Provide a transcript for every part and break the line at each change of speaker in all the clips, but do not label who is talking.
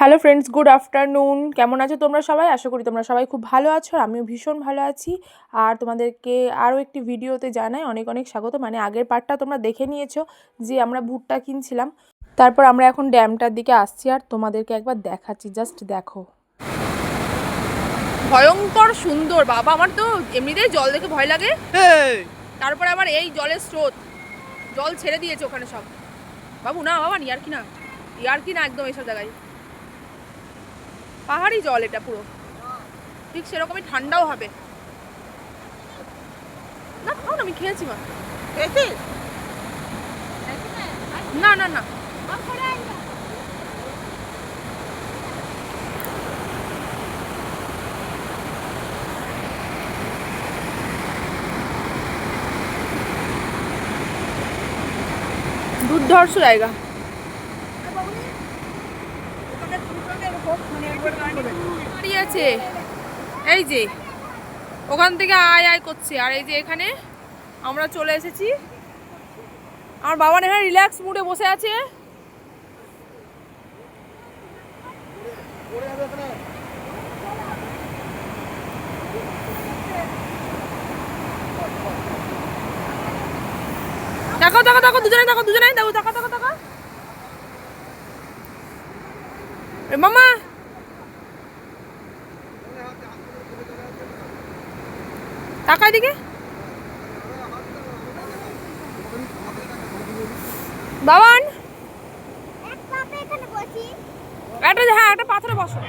Hello friends, good afternoon. কেমন আছো তোমরা সবাই? আশা করি তোমরা সবাই খুব ভালো আছো, আর আমিও ভীষণ ভালো আছি। আর তোমাদেরকে আরও একটি ভিডিওতে জানাই অনেক অনেক স্বাগত। মানে আগের পার্টটা তোমরা দেখে নিয়েছো যে আমরা ভুট্টা কিনছিলাম, তারপর আমরা এখন ড্যামটার দিকে আসছি আর তোমাদেরকে একবার দেখাচ্ছি, জাস্ট দেখো। ভয়ঙ্কর সুন্দর বাবা, আমার তো এমনিতেই জল দেখে ভয় লাগে, তারপরে আবার এই জলের স্রোত, জল ছেড়ে দিয়েছে ওখানে সব। বাবু না বাবা, ইয়ার কি না একদম এইসব জায়গায়। পাহাড়ি জল এটা পুরো, ঠিক সেরকমই ঠান্ডাও হবে। না খাও না, আমি খেয়েছি। মা খেয়েছিস? না না না, দুর্ধর্ষ জায়গা। আছে এই যে ওখান থেকে আয় আয় করছে, আর এই যে এখানে আমরা চলে এসেছি। আমার বাবা এখানে রিল্যাক্স মুডে বসে আছে। দেখো দেখো দেখো, দুজনে দেখো, দুজনে দেখো, দেখো দেখো দেখো মামা। তাকায় দিকে বাবান, হ্যাঁ একটা পাথরে বসো।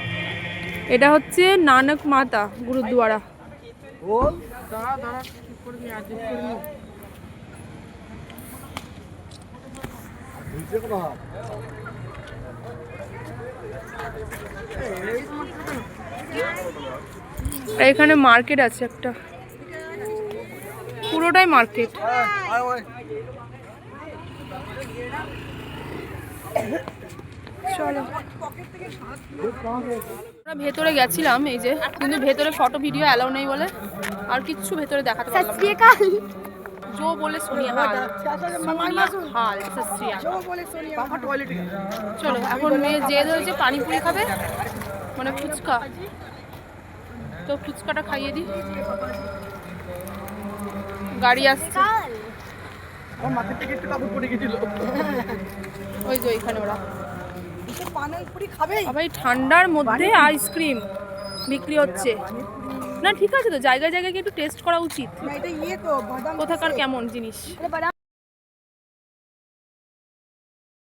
এটা হচ্ছে নানক মাতা গুরুদ্বারা। এখানে মার্কেট আছে একটা, পুরোটাই মার্কেট। চলো, আমরা ভেতরে গেছিলাম এই যে, কিন্তু ভেতরে ফটো ভিডিও অ্যালাউ নেই বলে আর কিচ্ছু ভেতরে দেখাতে পারলাম না। जो बोले सोनिया हाल, চলো এখন মেয়ে জেদ হয়েছে পানিপুরি খাবে, মানে ফুচকা, তো ফুচকাটা খাইয়ে দিই। গাড়ি আসছে, ওই যে ওইখানে ওরা আবার ঠান্ডার মধ্যে আইসক্রিম বিক্রি হচ্ছে। না ঠিক আছে তো, জায়গায় জায়গায় একটু টেস্ট করা উচিত, কোথাকার কেমন জিনিস।